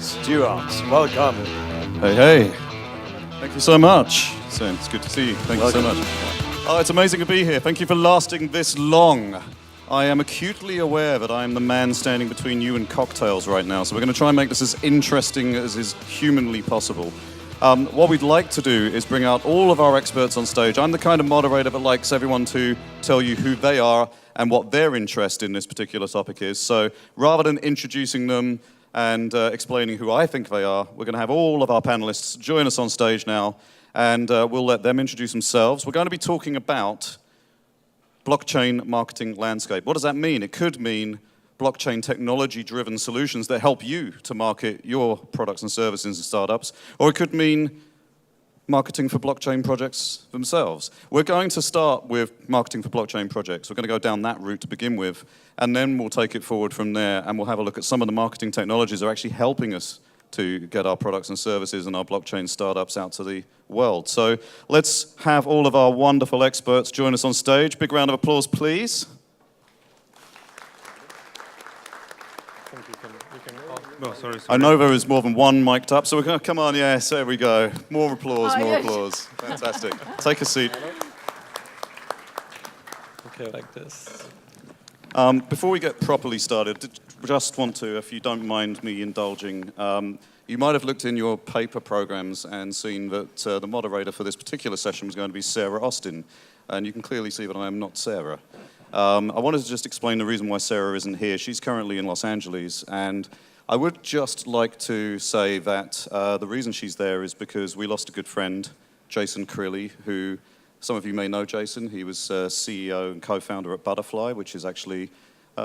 Stewart, welcome. Hey, hey. Thank you so much. Sam, it's good to see you. Thank you so much. Oh, it's amazing to be here. Thank you for lasting this long. I am acutely aware that I am the man standing between you and cocktails right now, so we're going to try and make this as interesting as is humanly possible. What we'd like to do is bring out all of our experts on stage. I'm the kind of moderator that likes everyone to tell you who they are and what their interest in this particular topic is. So rather than introducing them and explaining who I think they are, we're going to have all of our panelists join us on stage now, and we'll let them introduce themselves. We're going to be talking about blockchain marketing landscape. What does that mean? It could mean blockchain technology-driven solutions that help you to market your products and services and startups, or it could mean marketing for blockchain projects themselves. We're going to start with marketing for blockchain projects. We're going to go down that route to begin with, and then we'll take it forward from there, and we'll have a look at some of the marketing technologies that are actually helping us to get our products and services and our blockchain startups out to the world. So let's have all of our wonderful experts join us on stage. Big round of applause, please. Oh, sorry. I know there is more than one mic'd up, so we're going to come on, yes, there we go. More applause, more applause. Fantastic. Take a seat. Okay, like this. Before we get properly started, just want to, if you don't mind me indulging, you might have looked in your paper programs and seen that the moderator for this particular session was going to be Sarah Austin, and you can clearly see that I am not Sarah. I wanted to just explain the reason why Sarah isn't here. She's currently in Los Angeles, and I would just like to say that the reason she's there is because we lost a good friend, Jason Crilly, who some of you may know Jason. He was CEO and co-founder at Butterfly, which is actually,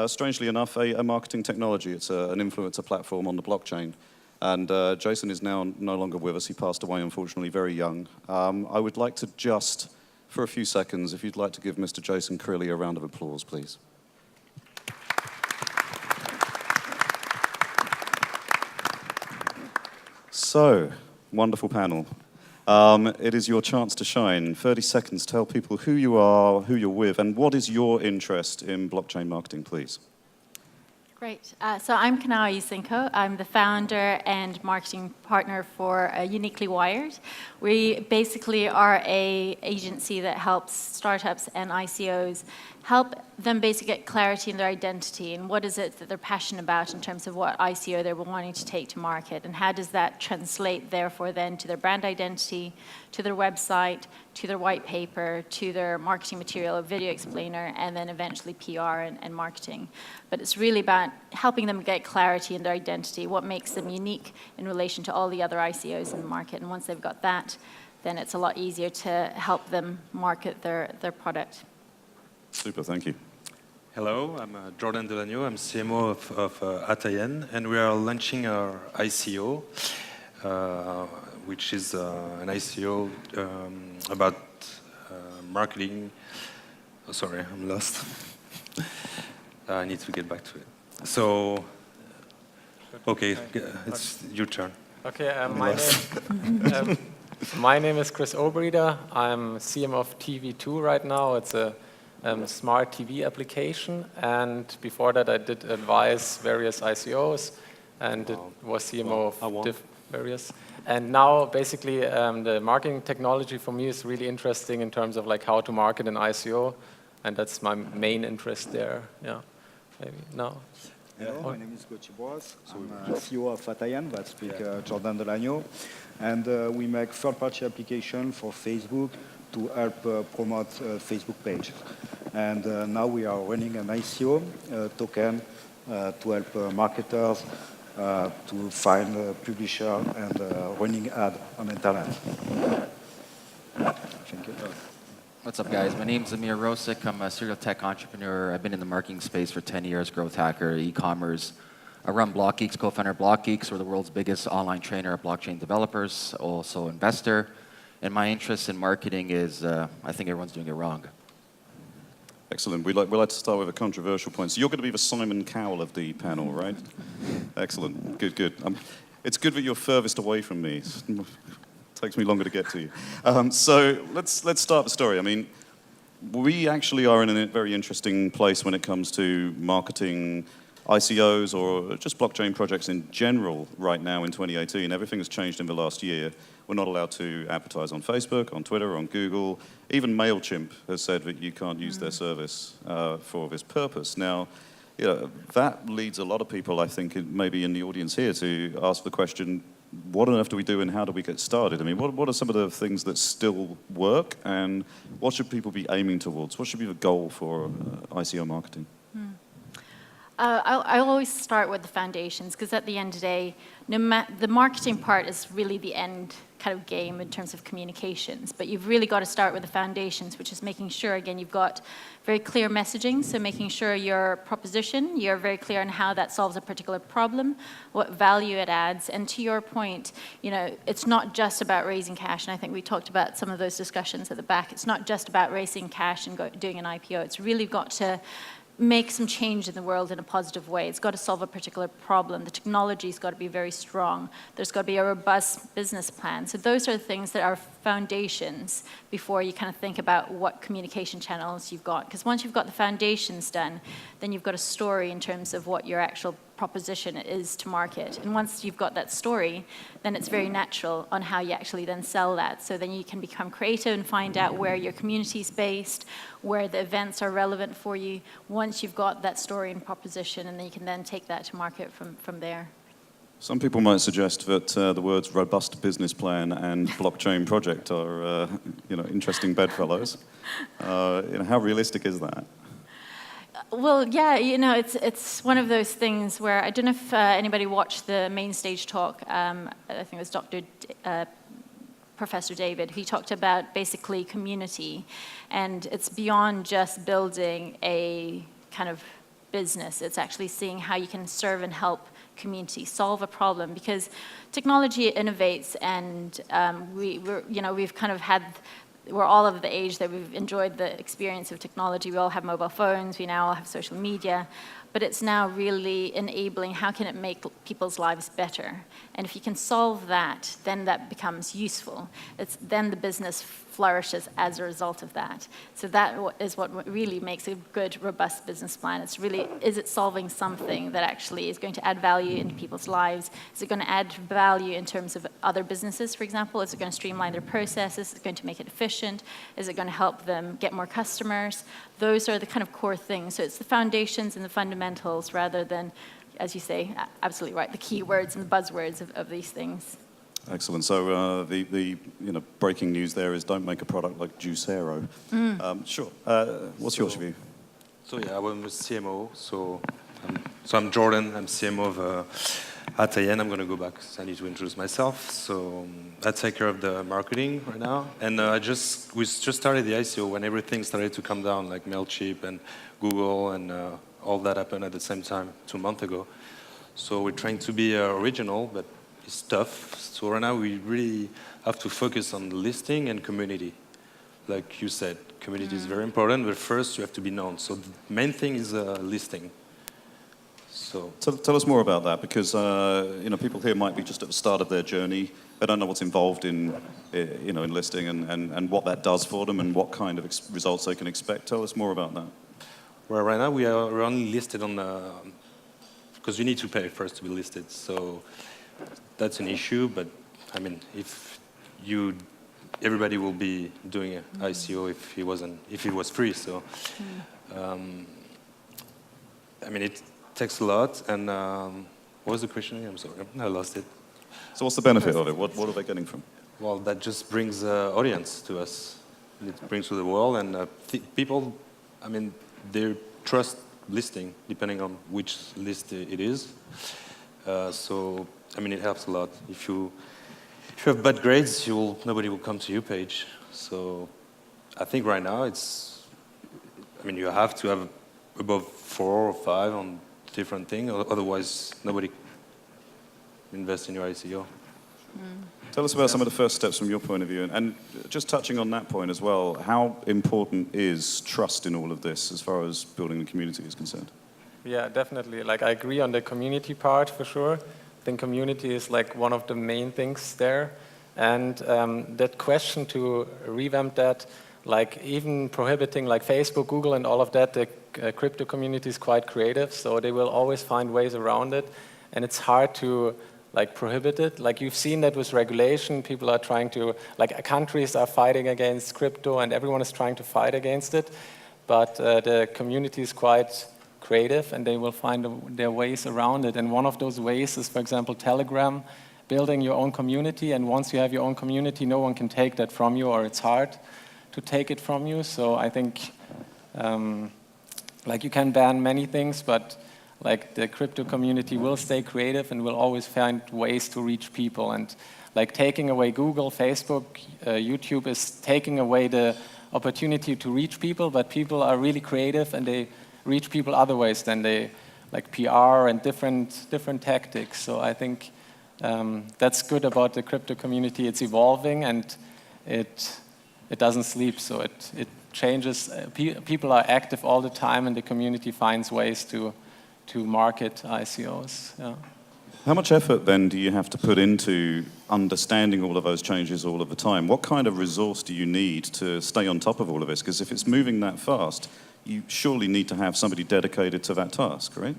strangely enough, a marketing technology. It's an influencer platform on the blockchain. And Jason is now no longer with us. He passed away, unfortunately, very young. I would like to just, for a few seconds, if you'd like to give Mr. Jason Crilly a round of applause, please. So, wonderful panel. It is your chance to shine. 30 seconds, tell people who you are, who you're with, and what is your interest in blockchain marketing, please. Great. So I'm KANAWAY YUSINGCO. I'm the founder and marketing partner for Uniquely Wired. We basically are an agency that helps startups and ICOs help them basically get clarity in their identity and what is it that they're passionate about in terms of what ICO they're wanting to take to market, and how does that translate therefore then to their brand identity, to their website, to their white paper, to their marketing material, a video explainer, and then eventually PR and marketing. But it's really about helping them get clarity in their identity, what makes them unique in relation to all the other ICOs in the market, and once they've got that, then it's a lot easier to help them market their product. Super, thank you. Hello, I'm Jordan DELAGNAU. I'm CMO of ATAYEN, and we are launching our ICO, which is an ICO about marketing. Oh, sorry, I'm lost. I need to get back to it. So, okay, it's your turn. Okay, my name is Chris OBEREDER. I'm CMO of TV2 right now. It's a smart TV application, and before that I did advise various ICOs and was CMO of various. And now basically the marketing technology for me is really interesting in terms of like how to market an ICO, and that's my main interest there. Yeah, maybe now. Hello, my name is Gauthier. I'm CEO of ATAYEN, that's Jordan DELAGNAU, and we make third-party application for Facebook to help promote Facebook page. And now we are running an ICO token to help marketers to find a publisher and running ad on internet. Thank you. What's up, guys? My name's AMEER ROSIC. I'm a serial tech entrepreneur. I've been in the marketing space for 10 years, growth hacker, e-commerce. I run BlockGeeks, co-founder of BlockGeeks. We're the world's biggest online trainer of blockchain developers, also investor. And my interest in marketing is, I think everyone's doing it wrong. Excellent. We'd like to start with a controversial point. So you're going to be the Simon Cowell of the panel, right? Excellent. Good, good. It's good that you're furthest away from me. It takes me longer to get to you. So let's start the story. I mean, we actually are in a very interesting place when it comes to marketing ICOs or just blockchain projects in general right now in 2018. Everything has changed in the last year. We're not allowed to advertise on Facebook, on Twitter, on Google. Even MailChimp has said that you can't use their service for this purpose. Now, that leads a lot of people, I think, maybe in the audience here, to ask the question, what on earth do we do and how do we get started? I mean, what are some of the things that still work and what should people be aiming towards? What should be the goal for ICO marketing? I always start with the foundations because at the end of the day, the marketing part is really the end kind of game in terms of communications. But you've really got to start with the foundations, which is making sure, again, you've got very clear messaging. So making sure your proposition, you're very clear on how that solves a particular problem, what value it adds. And to your point, it's not just about raising cash. And I think we talked about some of those discussions at the back. It's not just about raising cash and doing an IPO. It's really got to make some change in the world in a positive way. It's got to solve a particular problem. The technology's got to be very strong. There's got to be a robust business plan. So those are the things that are foundations before you kind of think about what communication channels you've got. Because once you've got the foundations done, then you've got a story in terms of what your actual proposition is to market. And once you've got that story, then it's very natural on how you actually then sell that. So then you can become creative and find out where your community's based, where the events are relevant for you, once you've got that story and proposition, and then you can then take that to market from there. Some people might suggest that the words robust business plan and blockchain project are, interesting bedfellows. How realistic is that? Well, yeah, it's one of those things where I don't know if anybody watched the main stage talk. I think it was Professor David. He talked about basically community, and it's beyond just building a kind of business. It's actually seeing how you can serve and help community solve a problem, because technology innovates, and we've kind of had. We're all of the age that we've enjoyed the experience of technology. We all have mobile phones. We now all have social media. But it's now really enabling how can it make people's lives better. And if you can solve that, then that becomes useful. Then the business flourishes as a result of that. So that is what really makes a good, robust business plan. It's really, is it solving something that actually is going to add value into people's lives? Is it going to add value in terms of other businesses, for example? Is it going to streamline their processes? Is it going to make it efficient? Is it going to help them get more customers? Those are the kind of core things. So it's the foundations and the fundamentals rather than, as you say, absolutely right, the keywords and the buzzwords of these things. Excellent. So the breaking news there is don't make a product like Juicero. Sure. What's your view? So yeah, I'm a CMO. So I'm Jordan. I'm CMO of ATAYEN. I'm going to go back. I need to introduce myself. So I take care of the marketing right now. And we just started the ICO when everything started to come down, like MailChimp and Google and all that happened at the same time 2 months ago. So we're trying to be original, but it's tough. So right now we really have to focus on listing and community. Like you said, community is very important, but first you have to be known. So the main thing is listing. So tell us more about that, because people here might be just at the start of their journey. They don't know what's involved in listing and what that does for them and what kind of results they can expect. Tell us more about that. Well, right now we're only listed on because you need to pay first to be listed. So that's an issue, but I mean, everybody will be doing an ICO if it was free. So, I mean, it takes a lot. And what was the question again? I'm sorry, I lost it. So what's the benefit of it? What are they getting from? Well, that just brings audience to us. It brings to the world, and people, I mean, they trust listing depending on which list it is. So, I mean, it helps a lot. If you have bad grades, nobody will come to your page. So, I think right now you have to have above 4 or 5 on different things. Otherwise, nobody invests in your ICO. Tell us about some of the first steps from your point of view. And just touching on that point as well, how important is trust in all of this as far as building the community is concerned? Yeah, definitely. Like, I agree on the community part for sure. I think community is like one of the main things there. And that question to revamp that, like even prohibiting like Facebook, Google and all of that, the crypto community is quite creative, so they will always find ways around it, and it's hard to like prohibit it. Like you've seen that with regulation, people are trying to, like countries are fighting against crypto and everyone is trying to fight against it, but the community is quite creative and they will find their ways around it. And one of those ways is, for example, Telegram, building your own community, and once you have your own community, no one can take that from you, or it's hard to take it from you. So I think like you can ban many things, but like the crypto community will stay creative and will always find ways to reach people. And like taking away Google, Facebook, YouTube is taking away the opportunity to reach people, but people are really creative and they reach people other ways than they like PR and different tactics. So I think that's good about the crypto community. It's evolving and it doesn't sleep, so it changes. People are active all the time and the community finds ways to market ICOs. Yeah. How much effort then do you have to put into understanding all of those changes all of the time? What kind of resource do you need to stay on top of all of this? Because if it's moving that fast, you surely need to have somebody dedicated to that task, right?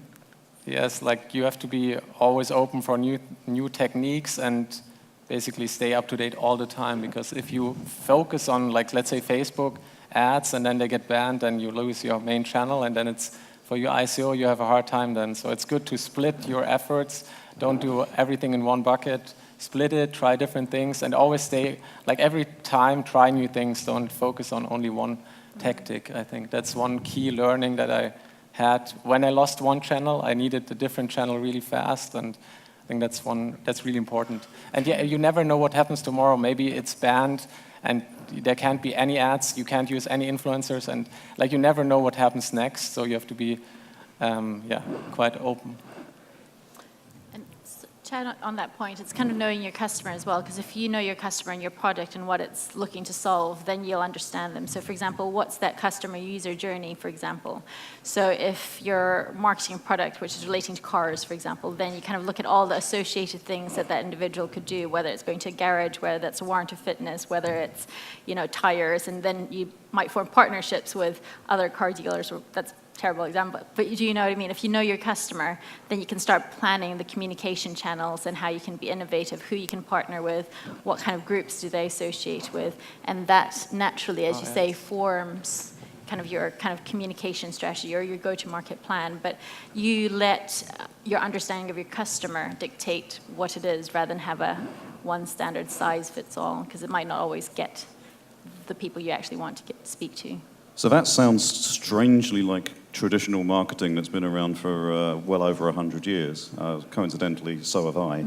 Yes, like you have to be always open for new techniques and basically stay up to date all the time, because if you focus on, like, let's say Facebook ads and then they get banned, then you lose your main channel, and then it's for your ICO, you have a hard time then. So it's good to split your efforts. Don't do everything in one bucket. Split it, try different things, and always stay, like every time, try new things. Don't focus on only one tactic. I think that's one key learning that I had. When I lost one channel, I needed a different channel really fast, and I think that's really important. And yeah, you never know what happens tomorrow. Maybe it's banned, and there can't be any ads, you can't use any influencers, and like you never know what happens next, so you have to be quite open. And Chad, on that point, it's kind of knowing your customer as well, because if you know your customer and your product and what it's looking to solve, then you'll understand them. So for example, what's that customer user journey, for example? So if you're marketing a product which is relating to cars, for example, then you kind of look at all the associated things that that individual could do, whether it's going to a garage, whether that's a warrant of fitness, whether it's, you know, tires, and then you might form partnerships with other car dealers. Or that's terrible example, but do you know what I mean? If you know your customer, then you can start planning the communication channels and how you can be innovative, who you can partner with, what kind of groups do they associate with, and that naturally, as you say, forms kind of your kind of communication strategy or your go-to-market plan. But you let your understanding of your customer dictate what it is, rather than have a one standard size fits all, because it might not always get the people you actually want to speak to. So that sounds strangely like traditional marketing that's been around for well over 100 years. Coincidentally, so have I.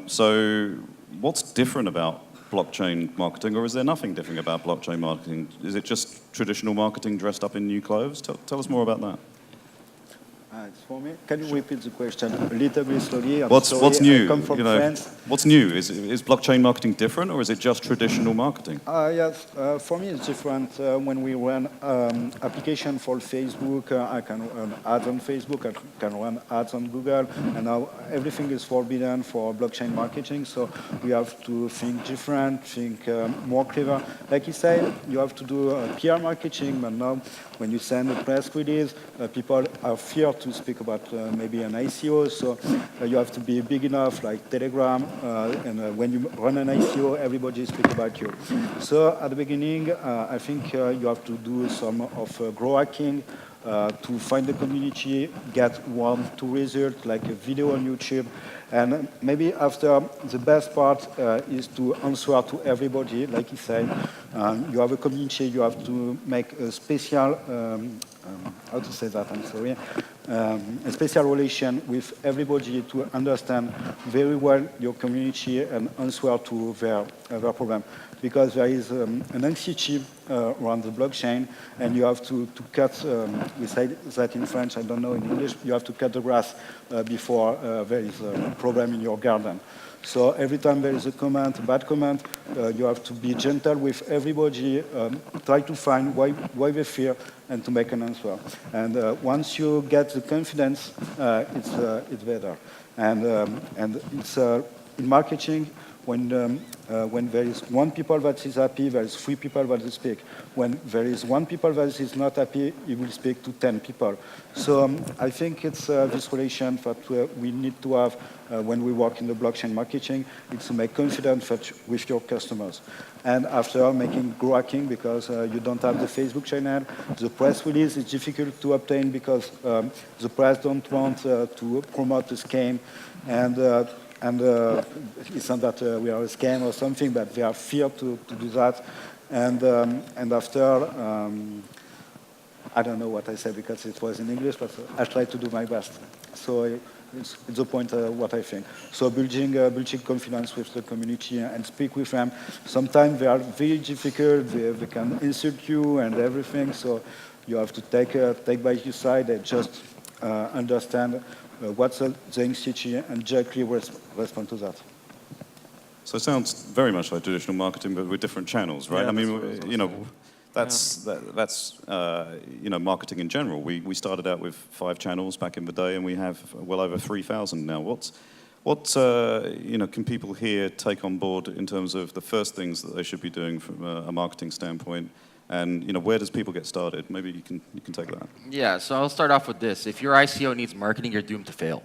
So what's different about blockchain marketing, or is there nothing different about blockchain marketing? Is it just traditional marketing dressed up in new clothes? Tell us more about that. It's for me. Can you repeat the question a little bit slowly? What's new? I come from France. What's new? Is blockchain marketing different, or is it just traditional marketing? Yes, for me it's different. When we run application for Facebook, I can run ads on Facebook, I can run ads on Google, and now everything is forbidden for blockchain marketing, so we have to think different, think more clever. Like you said, you have to do PR marketing, but now when you send a press release, people are feared to speak about maybe an ICO, so you have to be big enough, like Telegram, and when you run an ICO, everybody speaks about you. So at the beginning, I think you have to do some of grow hacking to find the community, get 1, 2 results, like a video on YouTube, and maybe after the best part is to answer to everybody, like you said. You have a community, you have to make a special, how to say that, I'm sorry, a special relation with everybody to understand very well your community and answer to their problem. Because there is an anxiety around the blockchain, and you have to cut, we say that in French, I don't know in English, you have to cut the grass before there is a problem in your garden. So every time there is a comment, a bad comment, you have to be gentle with everybody, try to find why they fear, and to make an answer. And once you get the confidence, it's better. And it's in marketing, when there is one people that is happy, there is 3 people that will speak. When there is 1 people that is not happy, he will speak to 10 people. So I think it's this relation that we need to have when we work in the blockchain marketing. It's to make confidence with your customers. And after making grow hacking, because you don't have the Facebook channel, the press release is difficult to obtain because the press don't want to promote the scam. And it's not that we are a scam or something, but they are feared to do that. And after, I don't know what I said because it was in English, but I try to do my best. So it's the point what I think. So building confidence with the community and speak with them. Sometimes they are very difficult. They can insult you and everything. So you have to take by your side and just understand what's the anxiety and directly respond to that. So it sounds very much like traditional marketing, but with different channels, right? Yeah, I mean, you know, that's you know, marketing in general. We started out with 5 channels back in the day, and we have well over 3,000 now. What you know, can people here take on board in terms of the first things that they should be doing from a marketing standpoint? And you know, where does people get started? Maybe you can take that. Yeah, so I'll start off with this. If your ICO needs marketing, you're doomed to fail.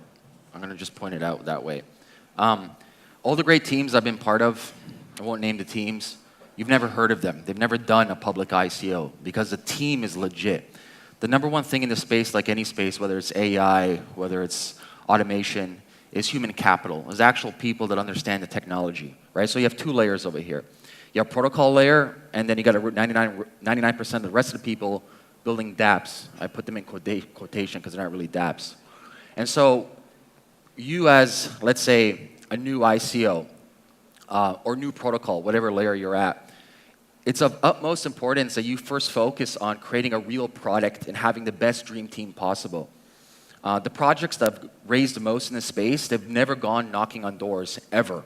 I'm going to just point it out that way. All the great teams I've been part of, I won't name the teams, you've never heard of them. They've never done a public ICO because the team is legit. The number one thing in the space, like any space, whether it's AI, whether it's automation, is human capital. It's actual people that understand the technology, right? So you have 2 layers over here. You have protocol layer, and then you got 99% of the rest of the people building dApps. I put them in quotation because they're not really dApps. And so you as, let's say, a new ICO or new protocol, whatever layer you're at, it's of utmost importance that you first focus on creating a real product and having the best dream team possible. The projects that have raised the most in this space, they've never gone knocking on doors, ever.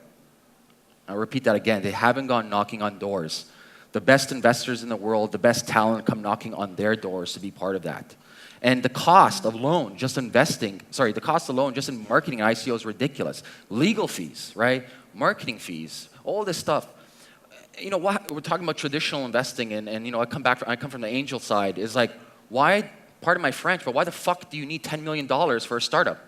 I'll repeat that again. They haven't gone knocking on doors. The best investors in the world, the best talent come knocking on their doors to be part of that. And the cost alone, just investing, sorry, the cost alone just in marketing an ICO is ridiculous. Legal fees, right? Marketing fees, all this stuff. You know, what, we're talking about traditional investing, and you know, I come from the angel side, is like, why, pardon my French, but why the fuck do you need $10 million for a startup?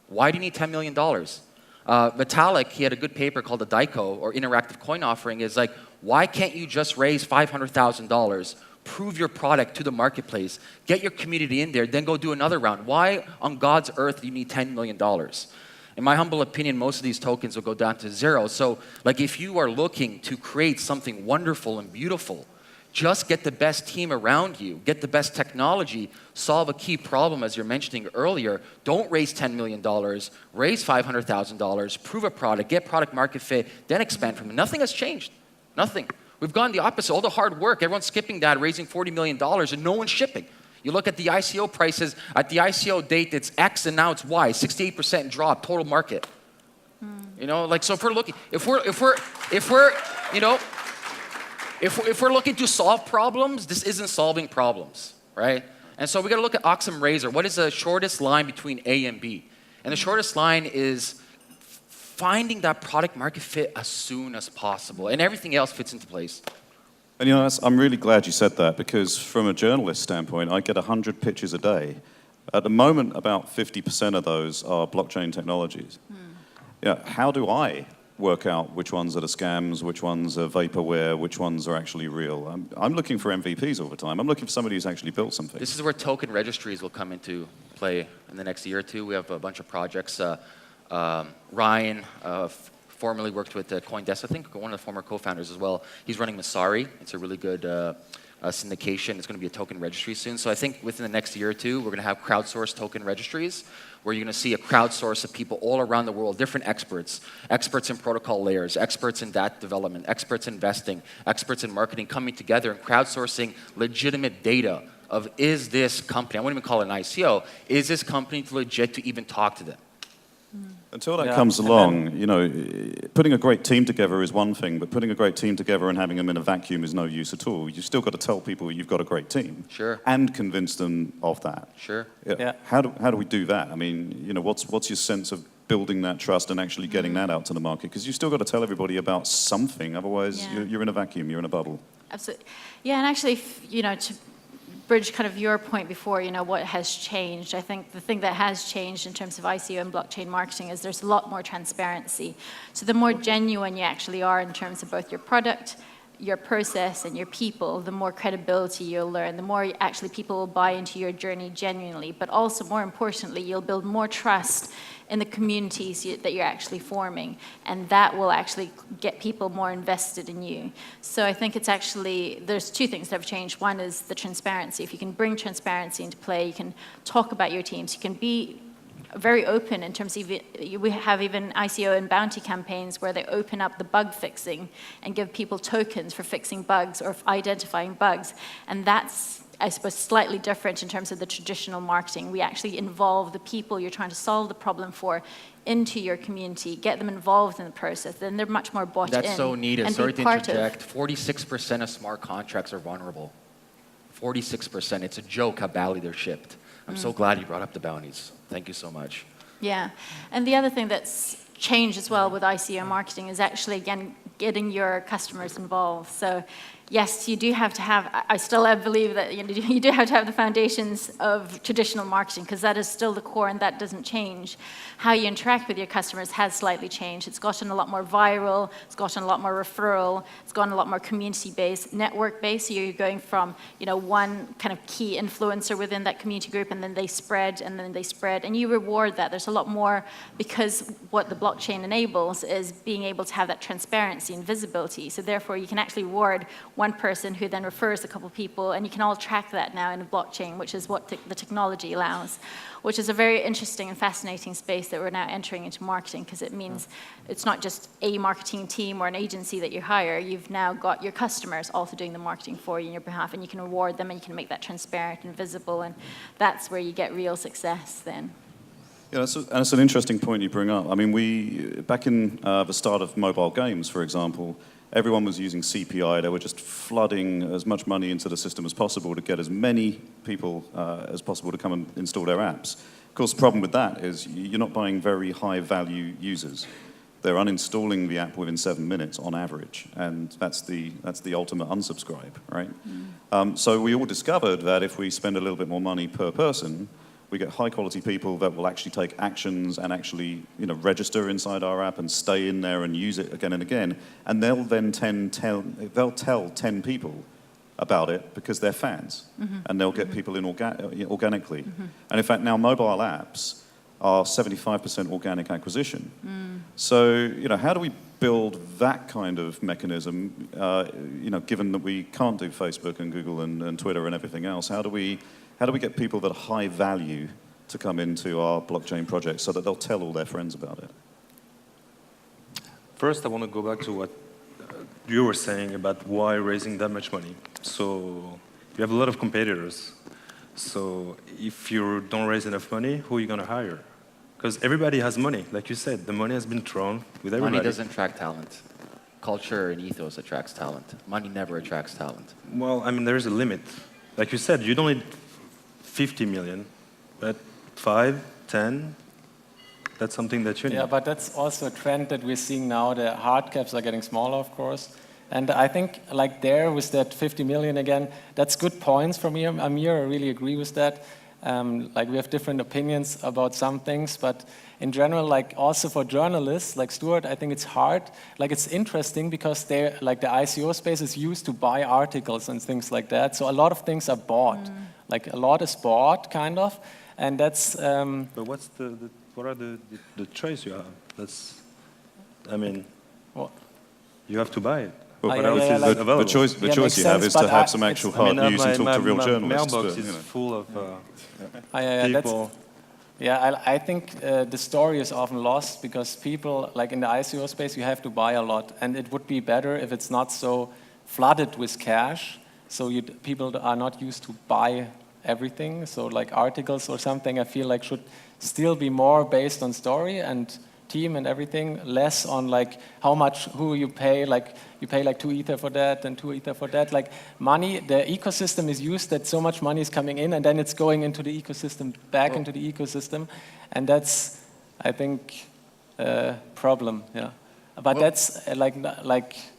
Why do you need $10 million? Vitalik, he had a good paper called the DICO, or Interactive Coin Offering, is like, why can't you just raise $500,000, prove your product to the marketplace, get your community in there, then go do another round? Why on God's earth do you need $10 million? In my humble opinion, most of these tokens will go down to 0. So like if you are looking to create something wonderful and beautiful, just get the best team around you, get the best technology, solve a key problem as you're mentioning earlier. Don't raise $10 million, raise $500,000, prove a product, get product market fit, then expand from it. Nothing has changed, nothing. We've gone the opposite, all the hard work, everyone's skipping that, raising $40 million and no one's shipping. You look at the ICO prices, at the ICO date it's X and now it's Y, 68% drop, total market. You know, like, so if we're looking, if we're, you know, if we're looking to solve problems, this isn't solving problems, right? And so we got to look at Occam Razor. What is the shortest line between A and B? And the shortest line is finding that product market fit as soon as possible, and everything else fits into place. And you know, I'm really glad you said that, because from a journalist standpoint, I get 100 pitches a day. At the moment, about 50% of those are blockchain technologies. Yeah, how do I work out which ones are the scams, which ones are vaporware, which ones are actually real? I'm looking for MVPs all the time. I'm looking for somebody who's actually built something. This is where token registries will come into play in the next year or two. We have a bunch of projects. Ryan formerly worked with CoinDesk, I think, one of the former co-founders as well. He's running Masari. It's a really good syndication. It's going to be a token registry soon. So I think within the next year or two, we're going to have crowdsourced token registries, where you're going to see a crowdsource of people all around the world, different experts, experts in protocol layers, experts in data development, experts in investing, experts in marketing, coming together and crowdsourcing legitimate data of, is this company, I won't even call it an ICO, is this company legit to even talk to them? Until that comes along, you know, putting a great team together is one thing, but putting a great team together and having them in a vacuum is no use at all. You've still got to tell people you've got a great team. Sure. And convince them of that. Sure. Yeah. How do we do that? I mean, you know, what's your sense of building that trust and actually getting that out to the market? Because you've still got to tell everybody about something, otherwise you're in a vacuum, you're in a bubble. Absolutely. Yeah, and actually, to bridge kind of your point before, what has changed. I think the thing that has changed in terms of ICO and blockchain marketing is there's a lot more transparency. So the more genuine you actually are in terms of both your product, your process, and your people, the more credibility you'll learn, the more actually people will buy into your journey genuinely. But also, more importantly, you'll build more trust in the communities that you're actually forming, and that will actually get people more invested in you. So I think it's actually, there's two things that have changed. One is the transparency. If you can bring transparency into play, you can talk about your teams, you can be very open in terms of, we have even ICO and bounty campaigns where they open up the bug fixing and give people tokens for fixing bugs or identifying bugs. And that's, I suppose, slightly different in terms of the traditional marketing. We actually involve the people you're trying to solve the problem for into your community, get them involved in the process, then they're much more bought in. That's so needed. And Sorry be to part interject. 46% of smart contracts are vulnerable. 46%. It's a joke how badly they're shipped. I'm so glad you brought up the bounties. Thank you so much. Yeah, and the other thing that's changed as well with ICO marketing is actually, again, getting your customers involved. So yes, you do have to have, I still believe that you do have to have the foundations of traditional marketing, because that is still the core and that doesn't change. How you interact with your customers has slightly changed. It's gotten a lot more viral, it's gotten a lot more referral, it's gotten a lot more community-based, network-based. So you're going from one kind of key influencer within that community group, and then they spread, and you reward that. There's a lot more, because what the blockchain enables is being able to have that transparency and visibility. So therefore, you can actually reward one person who then refers a couple of people, and you can all track that now in a blockchain, which is what the technology allows, which is a very interesting and fascinating space that we're now entering into marketing, because it means it's not just a marketing team or an agency that you hire. You've now got your customers also doing the marketing for you on your behalf, and you can reward them, and you can make that transparent and visible, and that's where you get real success then. Yeah, that's an interesting point you bring up. I mean, back in the start of mobile games, for example, everyone was using CPI. They were just flooding as much money into the system as possible to get as many people as possible to come and install their apps. Of course, the problem with that is you're not buying very high-value users. They're uninstalling the app within 7 minutes on average, and that's the ultimate unsubscribe, right? So we all discovered that if we spend a little bit more money per person, we get high-quality people that will actually take actions and actually, register inside our app and stay in there and use it again and again. And they'll then tell 10 people about it because they're fans, and they'll get people in organically. And in fact, now mobile apps are 75% organic acquisition. So, how do we build that kind of mechanism? Given that we can't do Facebook and Google and Twitter and everything else, how do we get people that are high value to come into our blockchain project so that they'll tell all their friends about it? First, I want to go back to what you were saying about why raising that much money. So you have a lot of competitors. So if you don't raise enough money, who are you going to hire? Because everybody has money. Like you said, the money has been thrown with everybody. Money doesn't attract talent. Culture and ethos attracts talent. Money never attracts talent. Well, I mean, there is a limit. Like you said, you don't need 50 million, but 5, 10, that's something that you need. Yeah, but that's also a trend that we're seeing now. The hard caps are getting smaller, of course. And I think, like there, with that 50 million again, that's good points from you, AMEER. I really agree with that. Like we have different opinions about some things, but in general, like also for journalists, like Stewart, I think it's hard. Like it's interesting because they're, like the ICO space is used to buy articles and things like that. So a lot of things are bought. Like a lot is bought, kind of, and that's. But what are the choice you have? That's, I mean, what? You have to buy it. Well, what else is available? The choice you have is to have some actual hard news and talk to real journalists. My mailbox is full of people. I think the story is often lost because people, like in the ICO space, you have to buy a lot, and it would be better if it's not so flooded with cash, so people are not used to buy everything. So like articles or something, I feel like should still be more based on story and team and everything, less on like how much, who you pay, like you pay like 2 Ether for that and 2 Ether for that. Like money, the ecosystem is used that so much money is coming in and then it's going into the ecosystem, back into the ecosystem. And that's, I think, problem. Yeah, but that's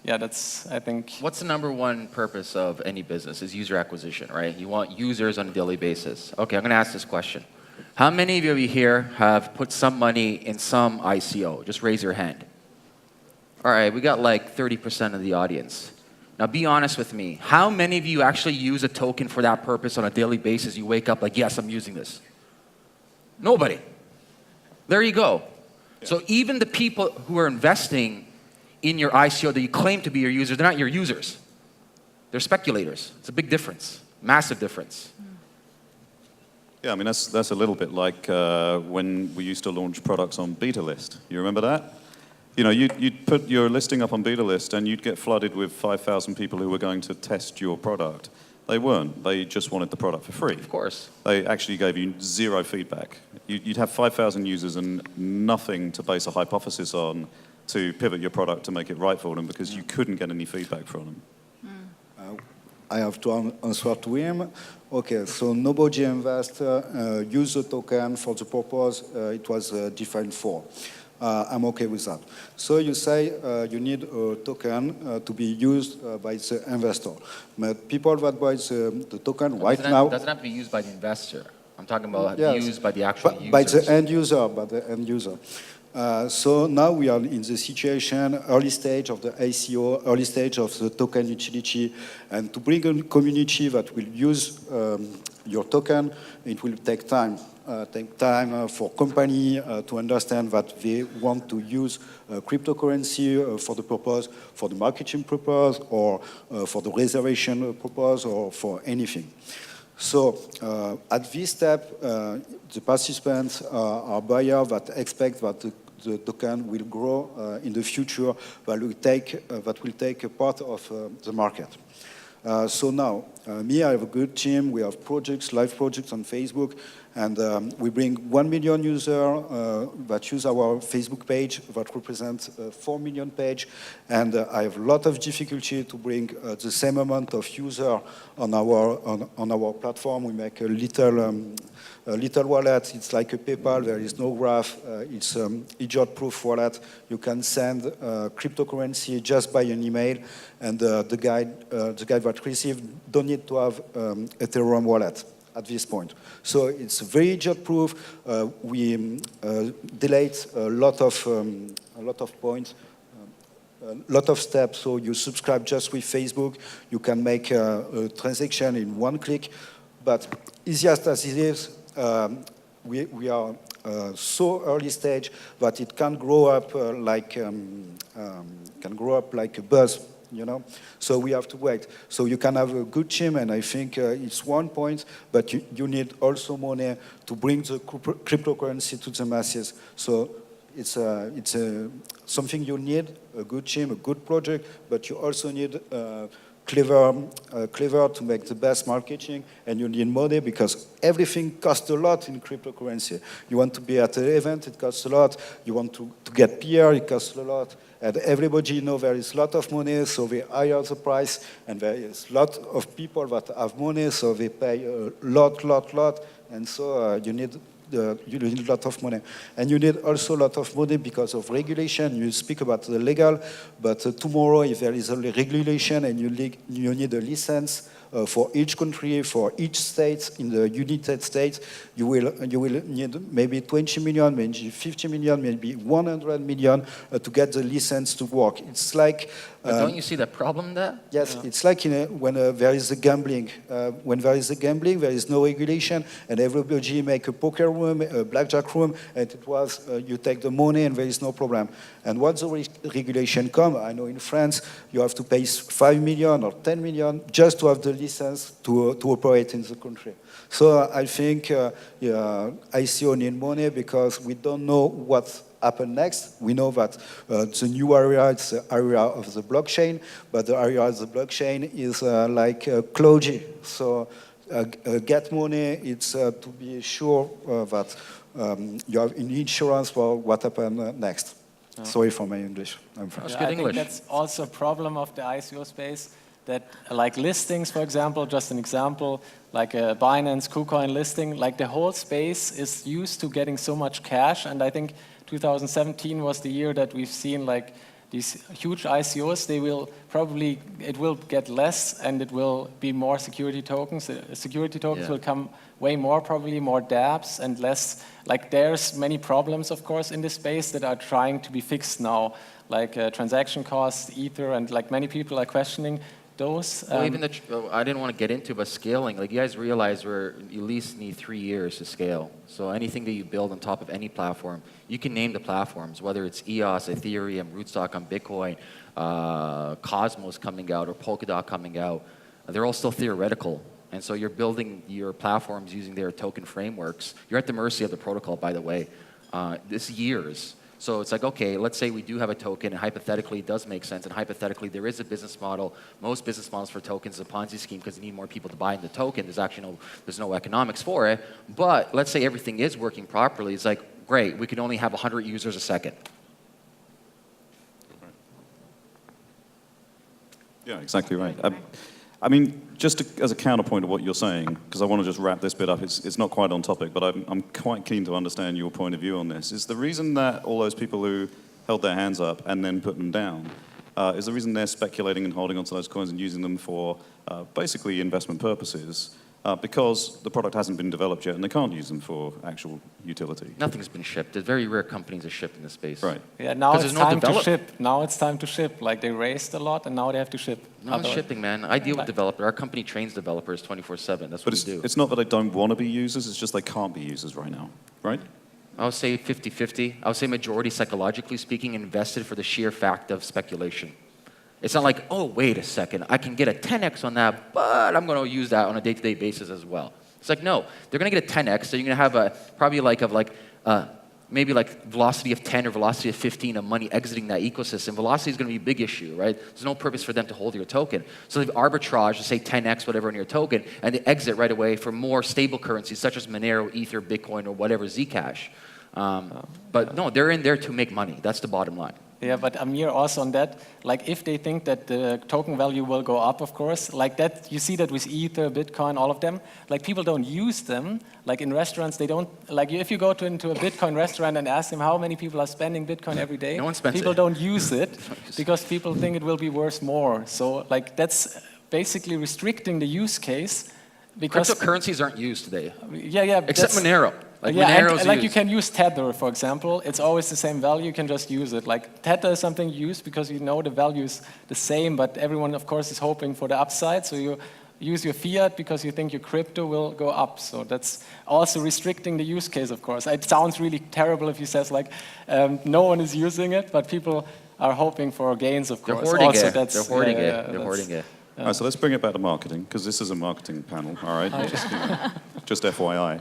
that's I think. What's the #1 purpose of any business? Is user acquisition, right? You want users on a daily basis. Okay, I'm going to ask this question. How many of you here have put some money in some ICO? Just raise your hand. All right, we got like 30% of the audience. Now be honest with me. How many of you actually use a token for that purpose on a daily basis? You wake up like, yes, I'm using this. Nobody. There you go. Yeah. So even the people who are investing in your ICO that you claim to be your users, they're not your users. They're speculators. It's a big difference, massive difference. Yeah, I mean, that's a little bit like when we used to launch products on beta list. You remember that? You know, you'd put your listing up on beta list and you'd get flooded with 5,000 people who were going to test your product. They weren't. They just wanted the product for free. Of course. They actually gave you zero feedback. You'd have 5,000 users and nothing to base a hypothesis on to pivot your product to make it right for them because you couldn't get any feedback from them. I have to answer to him. Okay, so nobody investor used the token for the purpose it was defined for. I'm okay with that. So you say you need a token to be used by the investor. But people that buy the token now... It doesn't have to be used by the investor. I'm talking about used by the actual users. By the end user, so now we are in the situation, early stage of the ICO, early stage of the token utility, and to bring a community that will use your token, it will take time. For company to understand that they want to use cryptocurrency for the purpose, for the marketing purpose, or for the reservation purpose, or for anything. So at this step, the participants are buyers that expect that the token will grow in the future, that will take a part of the market. So now, me, I have a good team. We have projects, live projects on Facebook, and we bring 1 million users that use our Facebook page that represents 4 million page, and I have a lot of difficulty to bring the same amount of users on our platform. We make a little wallet. It's like a PayPal. There is no graph. It's idiot-proof wallet. You can send cryptocurrency just by an email, and the guy that received don't need to have Ethereum wallet at this point. So it's very idiot-proof. We delete a lot of points. A lot of steps, so you subscribe just with Facebook. You can make a transaction in one click, but easiest as it is, we are so early stage that it can grow up like a buzz, you know. So we have to wait. So you can have a good team, and I think it's one point, but you need also money to bring the cryptocurrency to the masses. So it's something you need, a good team, a good project, but you also need clever to make the best marketing, and you need money because everything costs a lot in cryptocurrency. You want to be at an event, it costs a lot. You want to get PR, it costs a lot. And everybody knows there is a lot of money, so they hire the price, and there is a lot of people that have money, so they pay a lot, and so you need a lot of money. And you need also a lot of money because of regulation. You speak about the legal, but tomorrow if there is a regulation and you need a license for each country, for each state in the United States, you will need maybe 20 million, maybe 50 million, maybe 100 million to get the license to work. It's like... But don't you see the problem there? Yes, it's like when there is a gambling. When there is a gambling, there is no regulation, and everybody make a poker room, a blackjack room, and it was you take the money and there is no problem. And once the regulation come, I know in France you have to pay 5 million or 10 million just to have the license to operate in the country. So I think ICO need money because we don't know what happen next. We know that the new area is the area of the blockchain, but the area of the blockchain is like clogy. So get money, it's to be sure that you have an insurance for what happens next. Sorry for my English. I'm French. I think that's also a problem of the ICO space, that like listings, for example, just an example, like a Binance KuCoin listing, like the whole space is used to getting so much cash, and I think 2017 was the year that we've seen like these huge ICOs. They will probably, it will get less, and it will be more security tokens. Security tokens will come way more, probably more dApps and less, like there's many problems, of course, in this space that are trying to be fixed now, like transaction costs, Ether, and like many people are questioning those. Well, even I didn't want to get into, but scaling, like you guys realize you at least need 3 years to scale. So anything that you build on top of any platform, you can name the platforms, whether it's EOS, Ethereum, Rootstock on Bitcoin, Cosmos coming out, or Polkadot coming out. They're all still theoretical. And so you're building your platforms using their token frameworks. You're at the mercy of the protocol, by the way. This years. So it's like, okay, let's say we do have a token, and hypothetically it does make sense, and hypothetically there is a business model. Most business models for tokens is a Ponzi scheme because you need more people to buy in the token. There's actually no economics for it. But let's say everything is working properly. It's like, great, we can only have 100 users a second. Yeah, exactly right. I mean, just as a counterpoint to what you're saying, because I want to just wrap this bit up, it's not quite on topic, but I'm quite keen to understand your point of view on this. Is the reason that all those people who held their hands up and then put them down, is the reason they're speculating and holding onto those coins and using them for basically investment purposes, because the product hasn't been developed yet and they can't use them for actual utility? Nothing's been shipped. There's very rare companies that ship in this space. Right. Yeah, now it's time to ship. Now it's time to ship. Like they raised a lot and now they have to ship. No, it's shipping, man. I deal with developers. Our company trains developers 24/7. That's what we do. It's not that they don't want to be users, it's just they can't be users right now, right? I would say 50-50. I would say majority, psychologically speaking, invested for the sheer fact of speculation. It's not like, oh, wait a second, I can get a 10x on that, but I'm going to use that on a day-to-day basis as well. It's like, no, they're going to get a 10x, so you're going to have a probably maybe like velocity of 10 or velocity of 15 of money exiting that ecosystem. Velocity is going to be a big issue, right? There's no purpose for them to hold your token. So they've arbitraged, say 10x, whatever, in your token, and they exit right away for more stable currencies such as Monero, Ether, Bitcoin, or whatever, Zcash. But no, they're in there to make money. That's the bottom line. Yeah, but AMEER also on that, like if they think that the token value will go up, of course, like that, you see that with Ether, Bitcoin, all of them, like people don't use them. Like in restaurants, they don't, like if you go into a Bitcoin restaurant and ask them how many people are spending Bitcoin every day, no one spends people it. don't use it because people think it will be worth more. So like that's basically restricting the use case. Because cryptocurrencies aren't used today. Yeah. Except Monero. Like yeah, Monero's and like used. you can use Tether, for example. It's always the same value. You can just use it. Like Tether is something you use because you know the value is the same, but everyone, of course, is hoping for the upside. So you use your fiat because you think your crypto will go up. So that's also restricting the use case, of course. It sounds really terrible if you say like no one is using it, but people are hoping for gains, of course. They're hoarding also, it. They're hoarding it. They're hoarding it. All right, so let's bring it back to marketing, because this is a marketing panel, all right? Just FYI.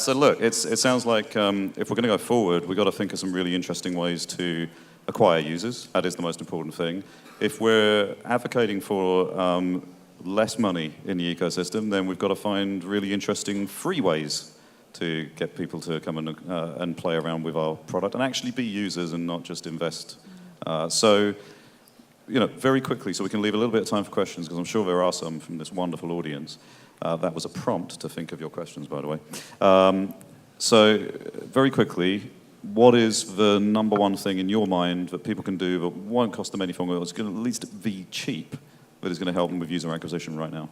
So look, it sounds like if we're going to go forward, we've got to think of some really interesting ways to acquire users. That is the most important thing. If we're advocating for less money in the ecosystem, then we've got to find really interesting free ways to get people to come and play around with our product and actually be users and not just invest. So, you know, very quickly, so we can leave a little bit of time for questions, because I'm sure there are some from this wonderful audience. That was a prompt to think of your questions, by the way. So, very quickly, what is the number one thing in your mind that people can do that won't cost them anything, or it's going to at least be cheap, that is going to help them with user acquisition right now?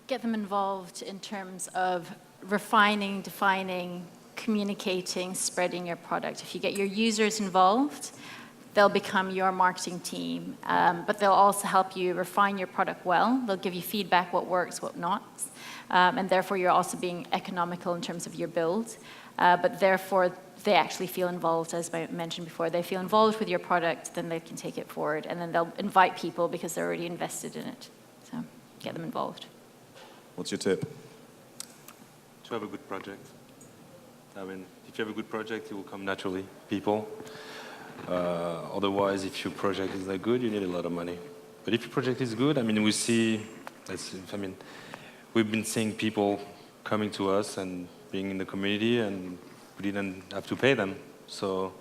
Get them involved in terms of refining, defining, communicating, spreading your product. If you get your users involved, they'll become your marketing team, but they'll also help you refine your product well. They'll give you feedback, what works, what not, and therefore you're also being economical in terms of your build, but therefore they actually feel involved, as I mentioned before. They feel involved with your product, then they can take it forward, and then they'll invite people because they're already invested in it. So get them involved. What's your tip? To have a good project. I mean, if you have a good project, it will come naturally, people. Otherwise, if your project is not good, you need a lot of money. But if your project is good, I mean, we see, we've been seeing people coming to us and being in the community, and we didn't have to pay them. So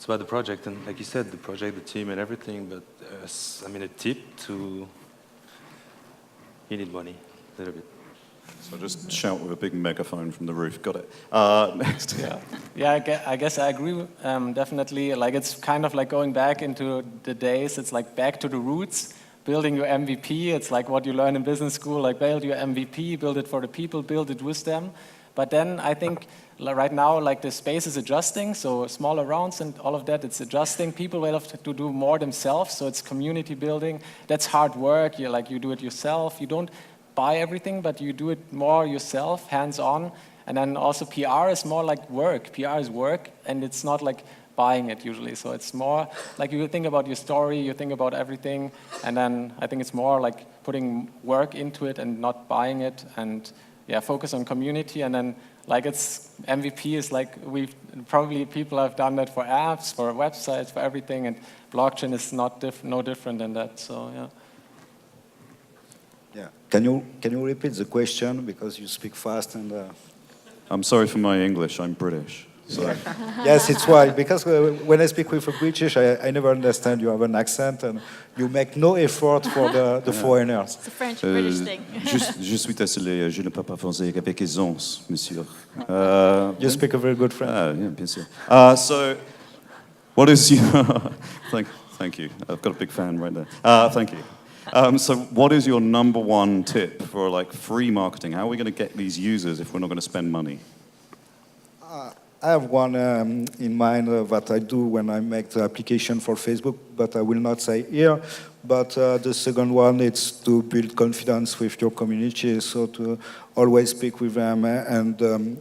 It's about the project, and like you said, the project, the team, and everything. But I mean, a tip to you need money a little bit. So just shout with a big megaphone from the roof. Got it. Next. Yeah, I guess I agree, definitely. Like, it's kind of like going back into the days, it's like back to the roots, building your MVP. It's like what you learn in business school, like build your MVP, build it for the people, build it with them. But then I think right now, like, the space is adjusting, so smaller rounds and all of that, it's adjusting. People will have to do more themselves, so it's community building. That's hard work. You do it yourself. You don't buy everything, but you do it more yourself, hands-on. And then also PR is more like work. PR is work, and it's not like buying it usually. So it's more like you think about your story, you think about everything, and then I think it's more like putting work into it and not buying it, and yeah, focus on community. And then like it's MVP is like probably people have done that for apps, for websites, for everything, and blockchain is no different than that. So yeah. Yeah. Can you repeat the question, because you speak fast and. I'm sorry for my English. I'm British. So. Yes, it's why. Because when I speak with a British, I never understand. You have an accent and you make no effort for the foreigners. It's a French-British thing. Je suis désolé, je ne peux pas penser avec aisance, monsieur. You speak a very good French. Yeah, bien sûr. So, what is your... thank you. I've got a big fan right there. Thank you. So what is your number one tip for like free marketing? How are we going to get these users if we're not going to spend money? I have one in mind that I do when I make the application for Facebook, but I will not say here. But the second one is to build confidence with your community, so to always speak with them and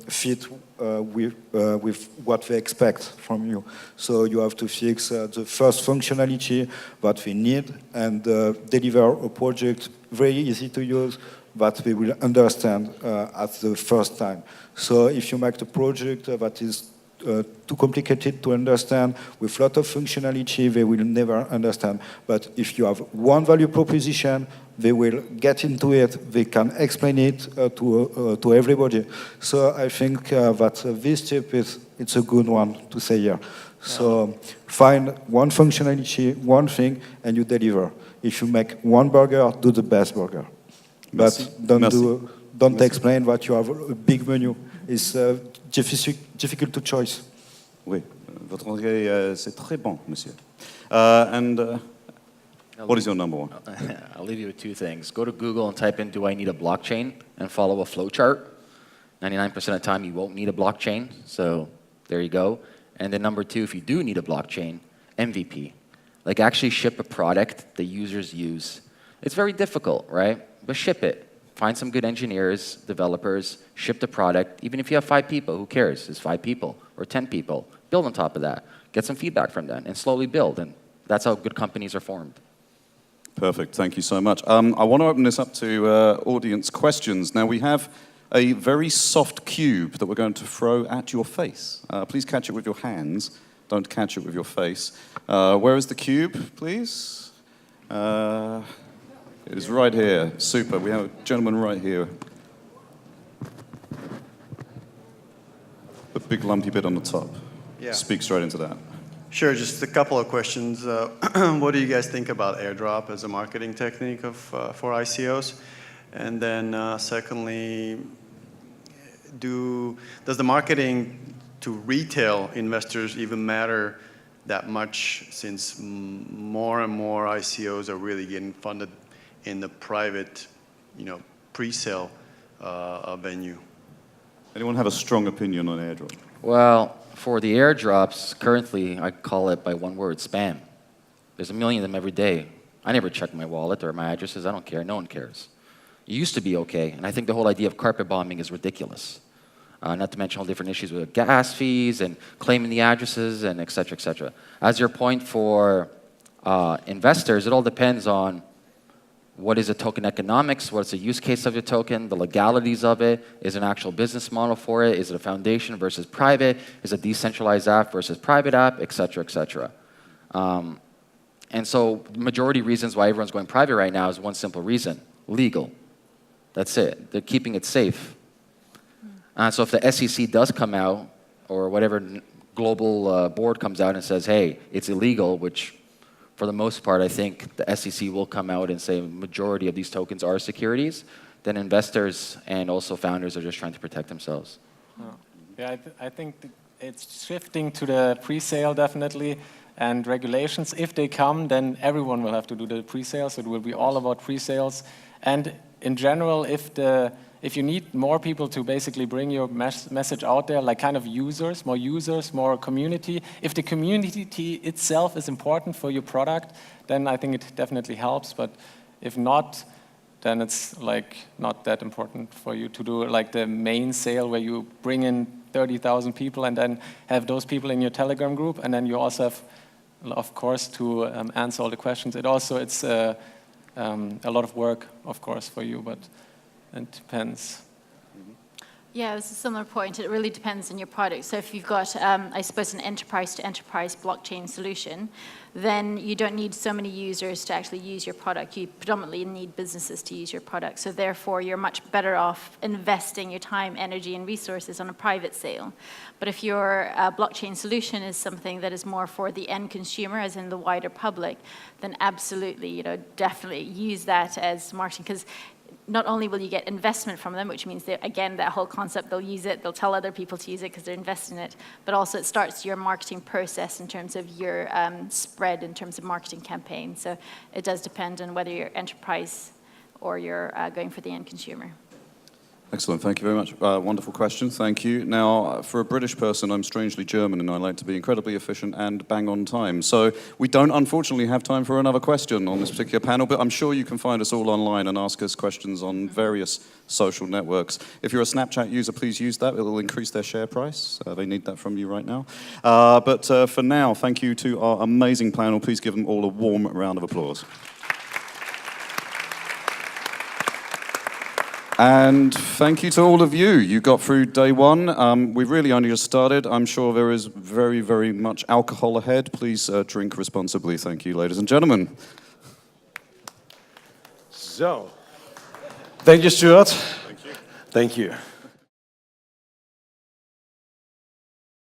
fit with what they expect from you. So you have to fix the first functionality that we need and deliver a project very easy to use that they will understand at the first time. So if you make the project that is too complicated to understand, with a lot of functionality, they will never understand. But if you have one value proposition, they will get into it, they can explain it to everybody. So I think that this tip it's a good one to say here. So find one functionality, one thing, and you deliver. If you make one burger, do the best burger. But don't explain that you have a big menu. It's difficult to choose. Oui, votre anglais c'est très bon, monsieur. What is your number one? I'll leave you with two things. Go to Google and type in, do I need a blockchain? And follow a flowchart. 99% of the time, you won't need a blockchain. So there you go. And then number two, if you do need a blockchain, MVP. Like actually ship a product the users use. It's very difficult, right? But ship it. Find some good engineers, developers, ship the product. Even if you have 5 people, who cares? It's 5 people or 10 people. Build on top of that. Get some feedback from them and slowly build. And that's how good companies are formed. Perfect. Thank you so much. I want to open this up to audience questions. Now, we have a very soft cube that we're going to throw at your face. Please catch it with your hands. Don't catch it with your face. Where is the cube, please? It is right here. Super. We have a gentleman right here. The big lumpy bit on the top. Yeah. Speak straight into that. Sure, just a couple of questions. What do you guys think about airdrop as a marketing technique for ICOs? And then secondly, does the marketing to retail investors even matter that much, since more and more ICOs are really getting funded in the private, pre-sale venue? Anyone have a strong opinion on airdrop? Well, for the airdrops, currently, I call it by one word, spam. There's a million of them every day. I never check my wallet or my addresses. I don't care. No one cares. It used to be okay, and I think the whole idea of carpet bombing is ridiculous. Not to mention all different issues with gas fees and claiming the addresses and et cetera, et cetera. As your point for investors, it all depends on what is the token economics, what's the use case of your token, the legalities of it, is an actual business model for it, is it a foundation versus private, is it a decentralized app versus private app, et cetera, et cetera. And so the majority of reasons why everyone's going private right now is one simple reason, legal. That's it. They're keeping it safe. So if the SEC does come out, or whatever global board comes out and says, hey, it's illegal, which for the most part, I think the SEC will come out and say majority of these tokens are securities, then investors and also founders are just trying to protect themselves. Yeah, I think it's shifting to the pre-sale definitely, and regulations. If they come, then everyone will have to do the pre-sales. It will be all about pre-sales. And in general, if you need more people to basically bring your message out there, like kind of users, more community, if the community itself is important for your product, then I think it definitely helps. But if not, then it's like not that important for you to do like the main sale where you bring in 30,000 people and then have those people in your Telegram group, and then you also have, of course, to answer all the questions. It's a lot of work, of course, for you, but it depends. Yeah, it's a similar point. It really depends on your product. So if you've got, I suppose, an enterprise-to-enterprise blockchain solution, then you don't need so many users to actually use your product. You predominantly need businesses to use your product. So therefore, you're much better off investing your time, energy, and resources on a private sale. But if your blockchain solution is something that is more for the end consumer, as in the wider public, then absolutely, definitely use that as marketing. Because not only will you get investment from them, which means, again, that whole concept, they'll use it, they'll tell other people to use it because they're invested in it, but also it starts your marketing process in terms of your spread in terms of marketing campaigns. So it does depend on whether you're enterprise or you're going for the end consumer. Excellent, thank you very much. Wonderful question, thank you. Now, for a British person, I'm strangely German and I like to be incredibly efficient and bang on time. So we don't unfortunately have time for another question on this particular panel, but I'm sure you can find us all online and ask us questions on various social networks. If you're a Snapchat user, please use that. It will increase their share price. They need that from you right now. But for now, thank you to our amazing panel. Please give them all a warm round of applause. And thank you to all of you. You got through day one. We've really only just started. I'm sure there is very, very much alcohol ahead. Please drink responsibly. Thank you, ladies and gentlemen. So, thank you, Stuart. Thank you. Thank you.